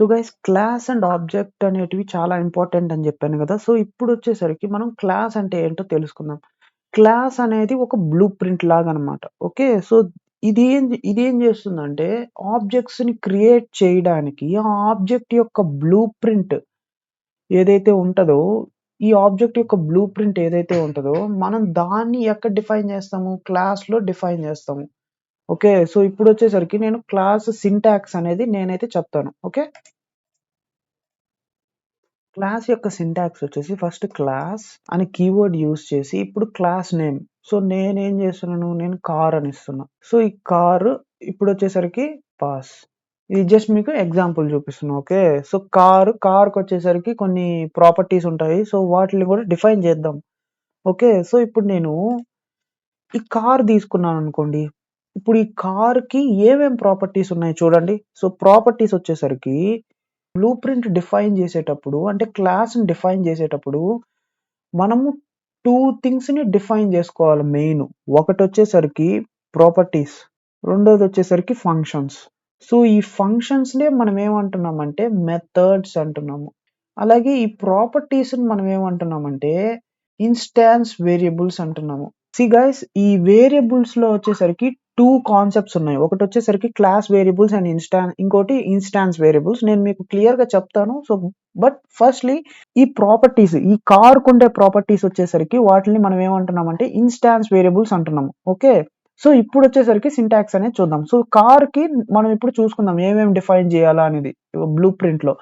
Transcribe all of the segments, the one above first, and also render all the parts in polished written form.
So guys class and object అనేటివి చాలా important అని చెప్పాను కదా! సో ఇప్పుడొచ్చేసరికి మనం క్లాస్ అంటే ఏంటో తెలుసుకుందాం. క్లాస్ అనేది ఒక బ్లూ ప్రింట్ లాగనమాట. ఓకే. సో ఇదేం చేస్తుందంటే ఆబ్జెక్ట్స్‌ని క్రియేట్ చేయడానికి ఆ ఆబ్జెక్ట్ యొక్క బ్లూ ప్రింట్ ఏదైతే ఉంటదో, ఈ ఆబ్జెక్ట్ యొక్క బ్లూ ప్రింట్ ఏదైతే ఉంటదో, మనం దాన్ని ఎక్కడ డిఫైన్ చేస్తాము? క్లాస్‌లో డిఫైన్ చేస్తాము. ఓకే. సో ఇప్పుడొచ్చేసరికి నేను క్లాస్ సింటాక్స్ అనేది నేనైతే చెప్తాను. ఓకే. క్లాస్ యొక్క సింటాక్స్ వచ్చేసి ఫస్ట్ క్లాస్ అనే కీవర్డ్ యూజ్ చేసి ఇప్పుడు క్లాస్ నేమ్. సో నేనేం చేస్తున్నాను? నేను కార్ అని ఇస్తున్నా. సో ఈ కారు ఇప్పుడొచ్చేసరికి పాస్. ఇది జస్ట్ మీకు ఎగ్జాంపుల్ చూపిస్తున్నా. ఓకే. సో కార్‌కొచ్చేసరికి కొన్ని ప్రాపర్టీస్ ఉంటాయి. సో వాటిని కూడా డిఫైన్ చేద్దాం. ఓకే. సో ఇప్పుడు నేను ఈ కార్ తీసుకున్నాననుకోండి. ఇప్పుడు ఈ కార్‌కి ఏమేం ప్రాపర్టీస్ ఉన్నాయి చూడండి. సో ప్రాపర్టీస్ వచ్చేసరికి బ్లూ ప్రింట్ డిఫైన్ చేసేటప్పుడు అంటే క్లాస్‌ని డిఫైన్ చేసేటప్పుడు మనము 2 థింగ్స్‌ని డిఫైన్ చేసుకోవాలి మెయిన్. ఒకటొచ్చేసరికి ప్రాపర్టీస్. రెండోదొచ్చేసరికి ఫంక్షన్స్. సో ఈ ఫంక్షన్స్‌నే మనం ఏమంటున్నామంటే మెథడ్స్ అంటున్నాము. అలాగే ఈ ప్రాపర్టీస్‌ని మనం ఏమంటున్నామంటే ఇన్‌స్టాన్స్ వేరియబుల్స్ అంటున్నాము. గైస్ ఈ వేరియబుల్స్‌లో వచ్చేసరికి 2 కాన్సెప్ట్స్ ఉన్నాయి. ఒకటొచ్చేసరికి క్లాస్ వేరియబుల్స్ అండ్ ఇంకోటి ఇన్‌స్టాన్స్ వేరియబుల్స్. నేను మీకు క్లియర్‌గా చెప్తాను. సో బట్ ఫస్ట్‌లీ ఈ ప్రాపర్టీస్ ఈ కార్‌కుండే ప్రాపర్టీస్ వచ్చేసరికి వాటిని మనం ఏమంటున్నామంటే ఇన్‌స్టాన్స్ వేరియబుల్స్ అంటున్నాము. ఓకే. సో ఇప్పుడొచ్చేసరికి సింటాక్స్ అనేది చూద్దాం. సో కార్‌కి మనం ఇప్పుడు చూసుకుందాం ఏమేమి డిఫైన్ చేయాలా అనేది బ్లూ ప్రింట్‌లో.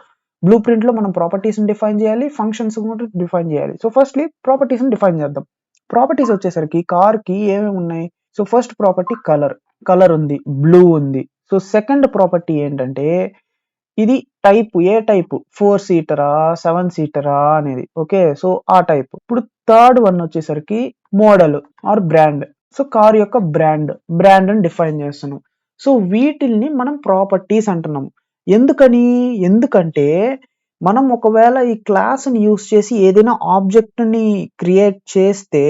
బ్లూ ప్రింట్‌లో మనం ప్రాపర్టీస్‌ని డిఫైన్ చేయాలి. ఫంక్షన్స్ కూడా డిఫైన్ చేయాలి. సో ఫస్ట్‌లీ ప్రాపర్టీస్‌ని డిఫైన్ చేద్దాం. ప్రాపర్టీస్ వచ్చేసరికి కార్‌కి ఏమేమి ఉన్నాయి? So first property colour. Colour ఉంది. బ్లూ ఉంది. సో సెకండ్ ప్రాపర్టీ ఏంటంటే ఇది టైప్ ఏ టైప్ 4 సీటరా? 7 సీటరా? అనేది. ఓకే. సో ఆ టైప్. ఇప్పుడు థర్డ్ వన్ వచ్చేసరికి model or brand. So car యొక్క బ్రాండ్‌ని డిఫైన్ చేస్తున్నాం. సో వీటిల్ని మనం ప్రాపర్టీస్ అంటున్నాం. ఎందుకని? ఎందుకంటే మనం ఒకవేళ ఈ క్లాస్‌ని యూజ్ చేసి ఏదైనా ఆబ్జెక్ట్‌ని క్రియేట్ చేస్తే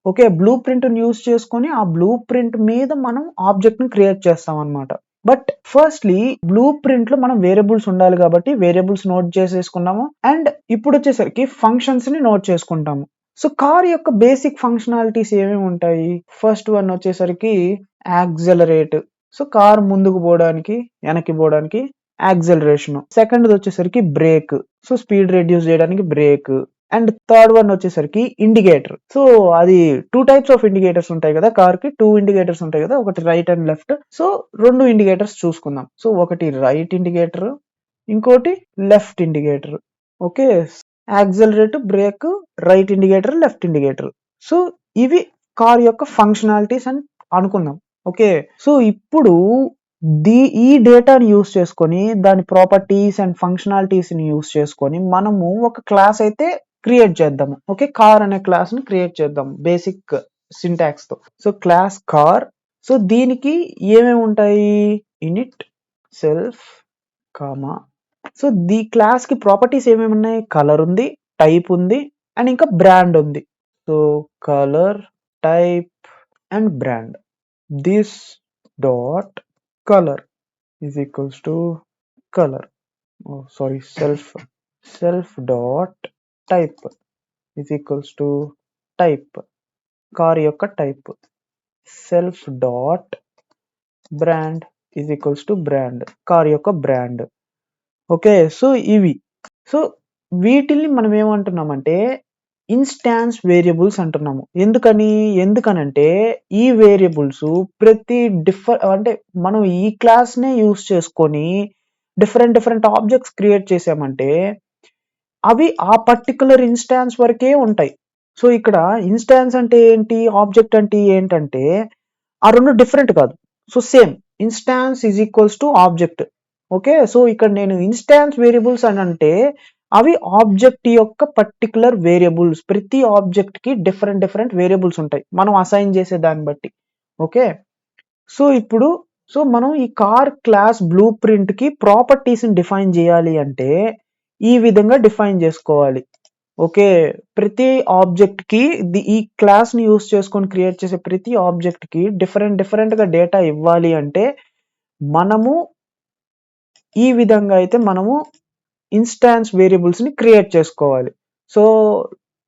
ఓకే. బ్లూ ప్రింట్‌ని యూజ్ చేసుకొని ఆ బ్లూ ప్రింట్ మీద మనం ఆబ్జెక్ట్‌ని క్రియేట్ చేస్తామన్నమాట. బట్ ఫస్ట్‌లీ బ్లూ ప్రింట్‌లో మనం వేరియబుల్స్ ఉండాలి కాబట్టి వేరియబుల్స్ నోట్ చేసేసుకున్నాము. అండ్ ఇప్పుడొచ్చేసరికి ఫంక్షన్స్‌ని నోట్ చేసుకుంటాము. సో కార్ యొక్క బేసిక్ ఫంక్షనాలిటీస్ ఏమేమి ఉంటాయి? ఫస్ట్ వన్ వచ్చేసరికి యాక్సెలరేట్. సో కార్ ముందుకు పోవడానికి, వెనక్కి పోవడానికి యాక్సెలరేషన్. సెకండ్‌ది వచ్చేసరికి బ్రేక్. సో స్పీడ్ రెడ్యూస్ చేయడానికి బ్రేక్. అండ్ థర్డ్ వన్ వచ్చేసరికి ఇండికేటర్. సో అది 2 టైప్స్ ఆఫ్ ఇండికేటర్స్ ఉంటాయి కదా! కార్‌కి 2 ఇండికేటర్స్ ఉంటాయి కదా! ఒకటి right and left. So 2 indicators చూసుకుందాం. సో ఒకటి రైట్ ఇండికేటర్, ఇంకోటి left indicator. Okay. Accelerate, break, right indicator, left indicator. So ఇవి కార్ యొక్క ఫంక్షనాలిటీస్ అని అనుకుందాం. ఓకే. సో ఇప్పుడు ఈ డేటాని యూజ్ చేసుకొని దాని ప్రాపర్టీస్ అండ్ ఫంక్షనాలిటీస్‌ని యూజ్ చేసుకొని మనము ఒక క్లాస్ అయితే క్రియేట్ చేద్దాము. ఓకే. కార్ అనే క్లాస్‌ని క్రియేట్ చేద్దాం. బేసిక్ సింటాక్స్‌తో. So class car. సో దీనికి ఏమేమి ఉంటాయి? Init, self, comma. సో క్లాస్‌కి ప్రాపర్టీస్ ఏమేమి ఉన్నాయి? కలర్ ఉంది, టైప్ ఉంది అండ్ ఇంకా బ్రాండ్ ఉంది. So colour, type and brand. This dot color is equals to color. Oh, sorry, self dot type is equals to type. Car యొక్క type. Self dot brand is equals to brand. Car యొక్క brand. Okay. So ఇవి. So వీటిల్ని మనం ఏమంటున్నామంటే instance variables అంటున్నాము. ఎందుకనంటే ఈ variables ప్రతి అంటే మనం ఈ క్లాస్‌నే యూజ్ చేసుకొని డిఫరెంట్ ఆబ్జెక్ట్స్ క్రియేట్ చేసామంటే అవి ఆ పర్టిక్యులర్ ఇన్‌స్టాన్స్ వరకే ఉంటాయి. సో ఇక్కడ ఇన్‌స్టాన్స్ అంటే ఏంటి? ఆబ్జెక్ట్ అంటే ఏంటంటే ఆ 2 డిఫరెంట్ కాదు. So same instance is equals to object. Okay. So ఇక్కడ నేను ఇన్‌స్టాన్స్ వేరియబుల్స్ అనంటే అవి ఆబ్జెక్ట్ యొక్క పర్టిక్యులర్ వేరియబుల్స్. ప్రతి ఆబ్జెక్ట్‌కి డిఫరెంట్ వేరియబుల్స్ ఉంటాయి. మనం అసైన్ చేసే దాన్ని బట్టి. ఓకే. సో ఇప్పుడు మనం ఈ కార్ క్లాస్ బ్లూ ప్రింట్‌కి ప్రాపర్టీస్‌ని డిఫైన్ చేయాలి అంటే ఈ విధంగా డిఫైన్ చేసుకోవాలి. ఓకే. ప్రతి ఆబ్జెక్ట్‌కి ఈ క్లాస్‌ని యూజ్ చేసుకొని క్రియేట్ చేసే ప్రతి ఆబ్జెక్ట్‌కి డిఫరెంట్‌గా డేటా ఇవ్వాలి అంటే మనము ఈ విధంగా అయితే మనము ఇన్స్టాన్స్ వేరియబుల్స్ని క్రియేట్ చేసుకోవాలి. సో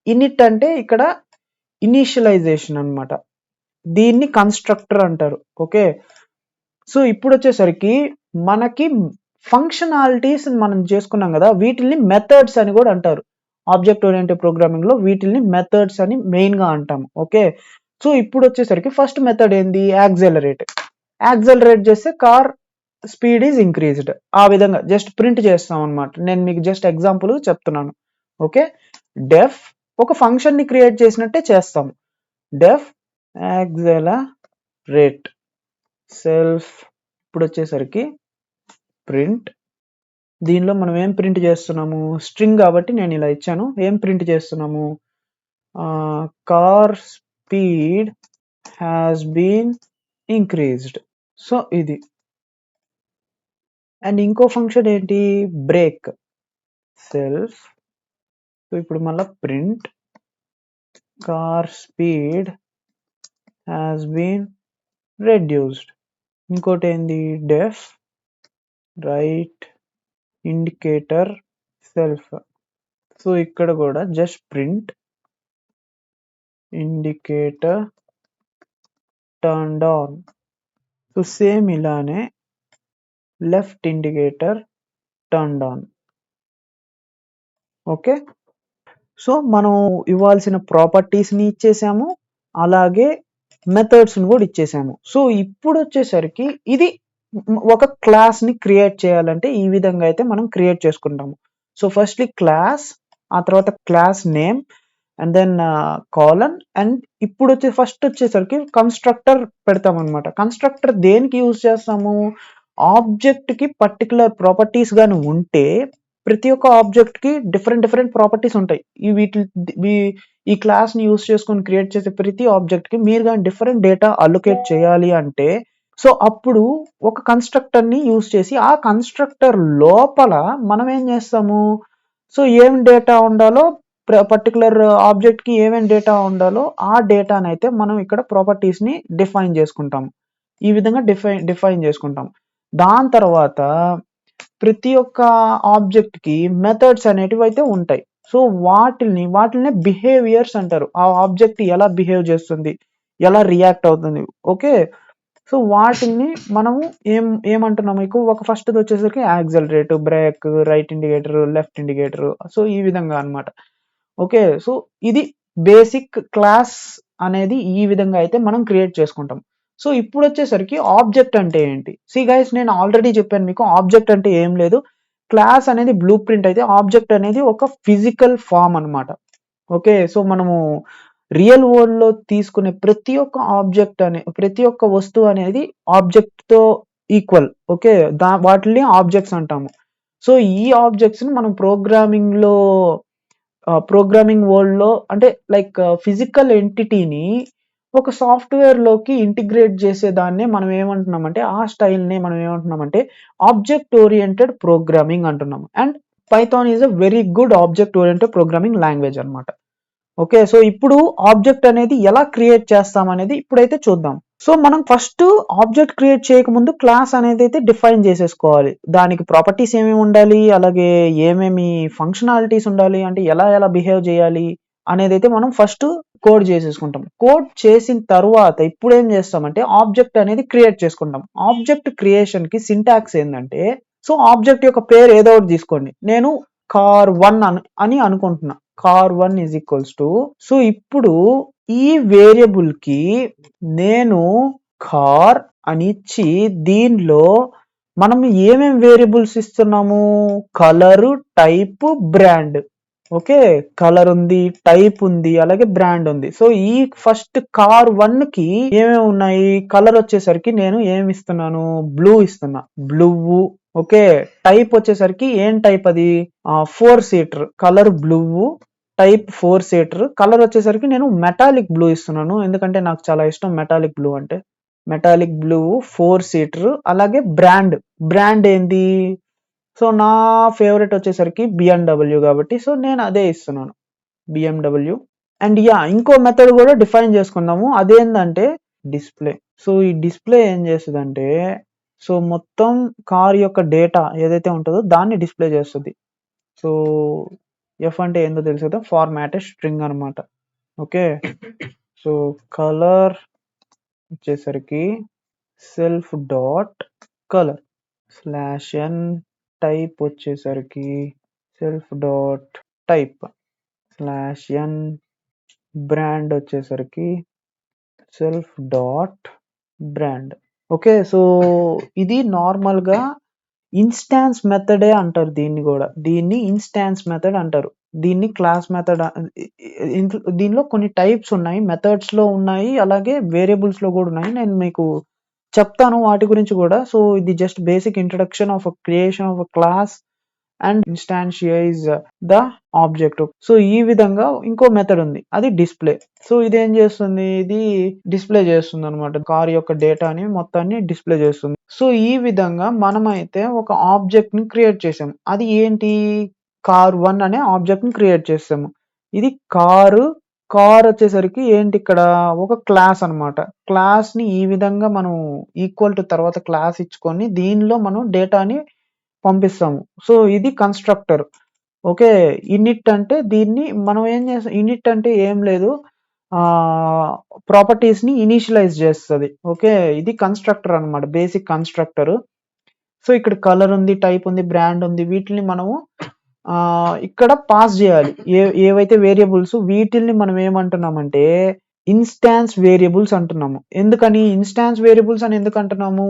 ఇనిట్ అంటే ఇక్కడ ఇనీషియలైజేషన్ అనమాట, దీన్ని కన్స్ట్రక్టర్ అంటారు. ఓకే, సో ఇప్పుడు వచ్చేసరికి మనకి ఫంక్షనాలిటీస్ మనం చేసుకున్నాం కదా, వీటిని మెథడ్స్ అని కూడా అంటారు. ఆబ్జెక్ట్ ఓరియంటెడ్ ప్రోగ్రామింగ్ లో వీటిని మెథడ్స్ అని మెయిన్ గా అంటాం. ఓకే, సో ఇప్పుడు వచ్చేసరికి ఫస్ట్ మెథడ్ ఏంది, యాక్సెలరేట్. యాక్సెలరేట్ చేస్తే కార్ స్పీడ్ ఈజ్ ఇంక్రీజ్డ్. ఆ విధంగా జస్ట్ ప్రింట్ చేస్తాం అనమాట. నేను మీకు జస్ట్ ఎగ్జాంపుల్ చెప్తున్నాను. ఓకే, డెఫ్ ఒక ఫంక్షన్ ని క్రియేట్ చేసినట్టే చేస్తాం. డెఫ్ యాక్సెలరేట్ సెల్ఫ్. ఇప్పుడు వచ్చేసరికి ప్రింట్, దీనిలో మనం ఏం ప్రింట్ చేస్తున్నాము, స్ట్రింగ్ కాబట్టి నేను ఇలా ఇచ్చాను. ఏం ప్రింట్ చేస్తున్నాము, car speed has been increased. So ఇది. అండ్ ఇంకో ఫంక్షన్ ఏంటి, బ్రేక్ సెల్ఫ్. సో ఇప్పుడు మళ్ళీ print car speed has been reduced. ఇంకోటి ఏంది, def right indicator self. So ఇక్కడ కూడా just print indicator turned on. So same ఇలానే left indicator turned on. Okay, so మనం ఇవ్వాల్సిన ప్రాపర్టీస్ని ఇచ్చేసాము, అలాగే మెథడ్స్ని కూడా ఇచ్చేసాము. సో ఇప్పుడు వచ్చేసరికి ఇది ఒక క్లాస్ని క్రియేట్ చేయాలంటే ఈ విధంగా అయితే మనం క్రియేట్ చేసుకుంటాము. సో ఫస్ట్లీ క్లాస్, ఆ తర్వాత class name, and then colon, and ఇప్పుడు ఫస్ట్ వచ్చేసరికి కన్స్ట్రక్టర్ పెడతాం అనమాట. కన్స్ట్రక్టర్ దేనికి యూజ్ చేస్తాము, ఆబ్జెక్ట్ కి పర్టికులర్ ప్రాపర్టీస్ గాని ఉంటే ప్రతి ఒక్క ఆబ్జెక్ట్ కి డిఫరెంట్ ప్రాపర్టీస్ ఉంటాయి. ఈ క్లాస్ ని యూజ్ చేసుకొని క్రియేట్ చేసే ప్రతి ఆబ్జెక్ట్ కి మీరు కానీ డిఫరెంట్ డేటా అలొకేట్ చేయాలి అంటే, సో అప్పుడు ఒక కన్స్ట్రక్టర్ ని యూజ్ చేసి ఆ కన్స్ట్రక్టర్ లోపల మనం ఏం చేస్తాము, సో ఏం డేటా ఉండాలో పర్టికులర్ ఆబ్జెక్ట్ కి ఏమేమి డేటా ఉండాలో ఆ డేటాని అయితే మనం ఇక్కడ ప్రాపర్టీస్ ని డిఫైన్ చేసుకుంటాం. ఈ విధంగా డిఫైన్ చేసుకుంటాం. దాని తర్వాత ప్రతి ఒక్క ఆబ్జెక్ట్ కి మెథడ్స్ అనేటివి అయితే ఉంటాయి. సో వాటిని బిహేవియర్స్ అంటారు. ఆ ఆబ్జెక్ట్ ఎలా బిహేవ్ చేస్తుంది, ఎలా రియాక్ట్ అవుతుంది. ఓకే, సో వాటిని మనము ఏమంటున్నాము, మీకు ఒక ఫస్ట్ వచ్చేసరికి accelerate, break, right indicator, left indicator. So ఈ విధంగా అన్నమాట. ఓకే, సో ఇది బేసిక్ క్లాస్ అనేది ఈ విధంగా అయితే మనం క్రియేట్ చేసుకుంటాం. సో ఇప్పుడు వచ్చేసరికి ఆబ్జెక్ట్ అంటే ఏంటి, సి గైస్ నేను ఆల్రెడీ చెప్పాను మీకు, ఆబ్జెక్ట్ అంటే ఏం లేదు, క్లాస్ అనేది బ్లూ ప్రింట్ అయితే ఆబ్జెక్ట్ అనేది ఒక ఫిజికల్ ఫామ్ అన్నమాట. ఓకే, సో మనము రియల్ వరల్డ్ లో తీసుకునే ప్రతి ఒక్క ఆబ్జెక్ట్ ప్రతి ఒక్క వస్తువు అనేది ఆబ్జెక్ట్ తో ఈక్వల్. ఓకే, వాటిని ఆబ్జెక్ట్స్ అంటాము. సో ఈ ఆబ్జెక్ట్స్ ని మనం ప్రోగ్రామింగ్ వరల్డ్ లో అంటే లైక్ ఫిజికల్ ఎంటిటీని ఒక సాఫ్ట్వేర్ లోకి ఇంటిగ్రేట్ చేసేదాన్నే మనం ఏమంటున్నామంటే, ఆ స్టైల్ని మనం ఏమంటున్నామంటే ఆబ్జెక్ట్ ఓరియంటెడ్ ప్రోగ్రామింగ్ అంటున్నాం. And Python is a very good object oriented programming language అనమాట. ఓకే, సో ఇప్పుడు ఆబ్జెక్ట్ అనేది ఎలా క్రియేట్ చేస్తాం అనేది ఇప్పుడైతే చూద్దాం. సో మనం ఫస్ట్ ఆబ్జెక్ట్ క్రియేట్ చేయకముందు క్లాస్ అనేది అయితే డిఫైన్ చేసేసుకోవాలి. దానికి ప్రాపర్టీస్ ఏమేమి ఉండాలి, అలాగే ఏమేమి ఫంక్షనాలిటీస్ ఉండాలి, అంటే ఎలా బిహేవ్ చేయాలి అనేది అయితే మనం ఫస్ట్ కోడ్ చేసేసుకుంటాం. కోడ్ చేసిన తర్వాత ఇప్పుడు ఏం చేస్తామంటే ఆబ్జెక్ట్ అనేది క్రియేట్ చేసుకుంటాం. ఆబ్జెక్ట్ క్రియేషన్ కి సింటాక్స్ ఏంటంటే, సో ఆబ్జెక్ట్ యొక్క పేరు ఏదో ఒకటి తీసుకోండి. నేను car1 అని అనుకుంటున్నా. car1 is equals to, so ఇప్పుడు ఈ వేరియబుల్ కి నేను కార్ అని ఇచ్చి దీనిలో మనం ఏమేం వేరియబుల్స్ ఇస్తున్నాము, colour, type, brand. Okay, colour ఉంది, టైప్ ఉంది, అలాగే బ్రాండ్ ఉంది. సో ఈ ఫస్ట్ car1 కి ఏమేమి ఉన్నాయి, కలర్ వచ్చేసరికి నేను ఏమి ఇస్తున్నాను, బ్లూ ఇస్తున్నా, బ్లూ. ఓకే, టైప్ వచ్చేసరికి ఏం టైప్ అది, 4 seater, colour blue, type 4 seater, colour వచ్చేసరికి నేను మెటాలిక్ బ్లూ ఇస్తున్నాను, ఎందుకంటే నాకు చాలా ఇష్టం మెటాలిక్ బ్లూ అంటే. మెటాలిక్ బ్లూ 4 సీటర్, అలాగే బ్రాండ్ ఏంది, సో నా ఫేవరెట్ వచ్చేసరికి బిఎండబ్ల్యూ కాబట్టి సో నేను అదే ఇస్తున్నాను, బిఎండబ్ల్యూ. అండ్ ఇంకో మెథడ్ కూడా డిఫైన్ చేసుకున్నాము, అదేంటంటే డిస్ప్లే. సో ఈ డిస్ప్లే ఏం చేస్తుందంటే సో మొత్తం కార్ యొక్క డేటా ఏదైతే ఉంటుందో దాన్ని డిస్ప్లే చేస్తుంది. సో ఎఫ్ అంటే ఏందో తెలుసు కదా, ఫార్మాటెడ్ స్ట్రింగ్ అనమాట. ఓకే, సో కలర్ వచ్చేసరికి self dot colour slash N, type వచ్చేసరికి self dot type slash N, brand వచ్చేసరికి self dot brand. Okay, so ఇది నార్మల్గా ఇన్స్టాన్స్ మెథడే అంటారు దీన్ని కూడా. దీన్ని ఇన్స్టాన్స్ మెథడ్ అంటారు. దీన్ని క్లాస్ మెథడ్. దీనిలో కొన్ని టైప్స్ ఉన్నాయి, మెథడ్స్ లో ఉన్నాయి, అలాగే వేరియబుల్స్ లో కూడా ఉన్నాయి. నేను మీకు చెప్తాను వాటి గురించి కూడా. సో ఇది just basic introduction of creation of class and instantiate the object. So ఈ విధంగా ఇంకో మెథడ్ ఉంది, అది డిస్ప్లే. సో ఇది ఏం చేస్తుంది, ఇది డిస్ప్లే చేస్తుంది అనమాట. కార్ యొక్క డేటాని మొత్తాన్ని డిస్ప్లే చేస్తుంది. సో ఈ విధంగా మనమైతే ఒక ఆబ్జెక్ట్ ని క్రియేట్ చేసాము. అది ఏంటి, కార్1 అనే ఆబ్జెక్ట్ ని క్రియేట్ చేసాము. ఇది కార్ వచ్చేసరికి ఏంటి, ఇక్కడ ఒక క్లాస్ అనమాట. క్లాస్ ని ఈ విధంగా మనం ఈక్వల్ టు తర్వాత క్లాస్ ఇచ్చుకొని దీనిలో మనం డేటాని పంపిస్తాము. సో ఇది కన్స్ట్రక్టర్. ఓకే, ఇనిట్ అంటే దీన్ని మనం ఏం చేస్తాం, ఇనిట్ అంటే ఏం లేదు, ప్రాపర్టీస్ ని ఇనిషియలైజ్ చేస్తుంది. ఓకే, ఇది కన్స్ట్రక్టర్ అనమాట, బేసిక్ కన్స్ట్రక్టర్. సో ఇక్కడ కలర్ ఉంది, టైప్ ఉంది, బ్రాండ్ ఉంది, వీటిని మనము ఇక్కడ పాస్ చేయాలి. ఏవైతే వేరియబుల్స్, వీటిల్ని మనం ఏమంటున్నామంటే ఇన్స్టాన్స్ వేరియబుల్స్ అంటున్నాము. ఎందుకని ఇన్స్టాన్స్ వేరియబుల్స్ అని ఎందుకు అంటున్నాము,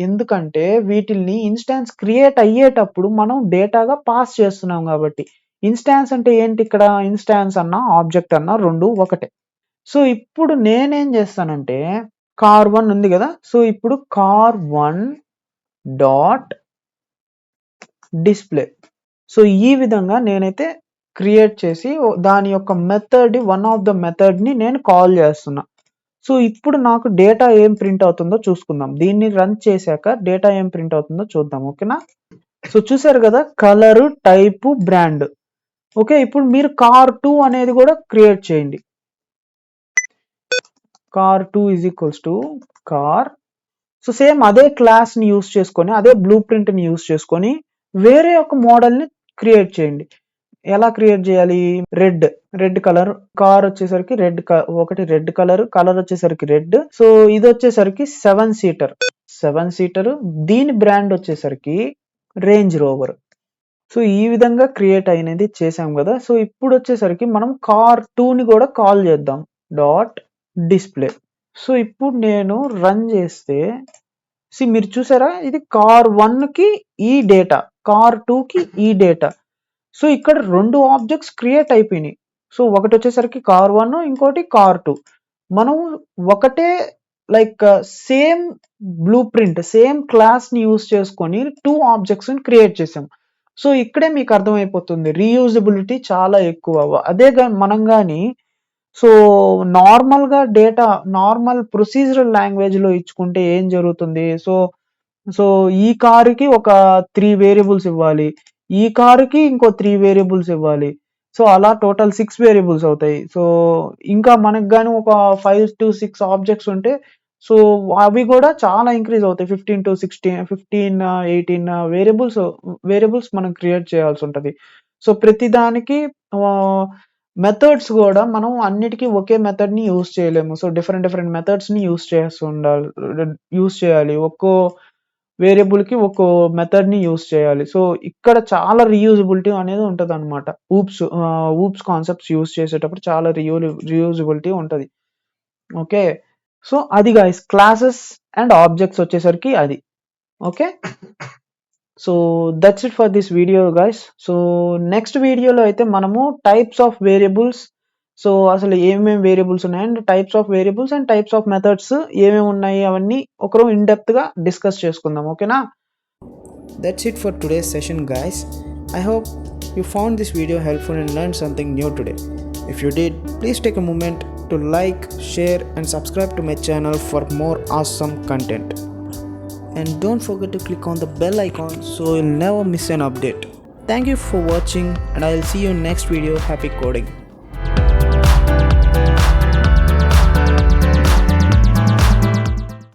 ఎందుకంటే వీటిల్ని ఇన్స్టాన్స్ క్రియేట్ అయ్యేటప్పుడు మనం డేటాగా పాస్ చేస్తున్నాం కాబట్టి. ఇన్స్టాన్స్ అంటే ఏంటి, ఇక్కడ ఇన్స్టాన్స్ అన్నా ఆబ్జెక్ట్ అన్నా రెండు ఒకటే. సో ఇప్పుడు నేనేం చేస్తానంటే కార్1 ఉంది కదా, సో ఇప్పుడు కార్1 డాట్ డిస్ప్లే. సో ఈ విధంగా నేనైతే క్రియేట్ చేసి దాని యొక్క method, one of the method ని నేను కాల్ చేస్తున్నా. సో ఇప్పుడు నాకు డేటా ఏం ప్రింట్ అవుతుందో చూసుకుందాం. దీన్ని రన్ చేశాక డేటా ఏం ప్రింట్ అవుతుందో చూద్దాం. ఓకేనా, సో చూసారు కదా, కలర్, టైప్, బ్రాండ్. ఓకే, ఇప్పుడు మీరు కార్2 అనేది కూడా క్రియేట్ చేయండి. కార్2 is equals to car. So same అదే క్లాస్ ని యూస్ చేసుకొని, అదే బ్లూ ప్రింట్ ని యూస్ చేసుకొని వేరే ఒక మోడల్ ని క్రియేట్ చేయండి. ఎలా క్రియేట్ చేయాలి, రెడ్ కలర్, కార్ వచ్చేసరికి ఒకటి రెడ్ కలర్ వచ్చేసరికి రెడ్. సో ఇది వచ్చేసరికి 7 సీటర్, దీని బ్రాండ్ వచ్చేసరికి రేంజ్ రోవర్. సో ఈ విధంగా క్రియేట్ అయినది చేసాం కదా. సో ఇప్పుడు వచ్చేసరికి మనం కార్2 ని కూడా కాల్ చేద్దాం, డాట్ డిస్ప్లే. సో ఇప్పుడు నేను రన్ చేస్తే మీరు చూసారా, ఇది కార్1 కి ఈ డేటా, కార్2 కి ఈ డేటా. సో ఇక్కడ రెండు ఆబ్జెక్ట్స్ క్రియేట్ అయిపోయినాయి. సో ఒకటి వచ్చేసరికి కార్1, ఇంకోటి కార్2. మనం ఒకటే like same blue print, same class ని యూస్ చేసుకొని టూ ఆబ్జెక్ట్స్ ని క్రియేట్ చేసాం. సో ఇక్కడే మీకు అర్థమైపోతుంది రీయూజబిలిటీ చాలా ఎక్కువ. అదే మనం కానీ సో నార్మల్గా డేటా నార్మల్ ప్రొసీజరల్ లాంగ్వేజ్ లో ఇచ్చుకుంటే ఏం జరుగుతుంది, సో ఈ కారుకి ఒక 3 వేరియబుల్స్ ఇవ్వాలి, ఈ కారుకి ఇంకో 3 వేరియబుల్స్ ఇవ్వాలి. సో అలా టోటల్ 6 వేరియబుల్స్ అవుతాయి. సో ఇంకా మనకు కానీ ఒక 5 to 6 ఆబ్జెక్ట్స్ ఉంటే సో అవి కూడా చాలా ఇంక్రీజ్ అవుతాయి. 15 to 16, 15, 18 వేరియబుల్స్ మనం క్రియేట్ చేయాల్సి ఉంటుంది. సో ప్రతిదానికి మెథడ్స్ కూడా మనం అన్నిటికీ ఒకే మెథడ్ ని యూస్ చేయలేము. సో డిఫరెంట్ మెథడ్స్ ని యూస్ చేయాలి. ఒక్కో వేరియబుల్ కి ఒక్కో మెథడ్ ని యూస్ చేయాలి. సో ఇక్కడ చాలా రీయూజబిలిటీ అనేది ఉంటుంది అనమాట. ఊప్స్ కాన్సెప్ట్స్ యూస్ చేసేటప్పుడు చాలా రీయూజబిలిటీ ఉంటుంది. ఓకే, సో అది గైస్ క్లాసెస్ అండ్ ఆబ్జెక్ట్స్ వచ్చేసరికి అది. Okay, so that's it for this video guys. So next వీడియోలో అయితే మనము టైప్స్ ఆఫ్ వేరియబుల్స్, సో అసలు ఏమేమి వేరియబుల్స్ ఉన్నాయి and types of variables and types of methods ఏమేమి ఉన్నాయి అవన్నీ ఒకరు ఇన్ డెప్త్ గా డిస్కస్ చేసుకుందాం. ఓకేనా, that's it for today's session guys. I hope you found this video helpful and learned something new today. If you did, please take a moment to like, share and subscribe to my channel for more awesome content. And don't forget to click on the bell icon so you'll never miss an update. Thank you for watching and I'll see you next video. Happy coding.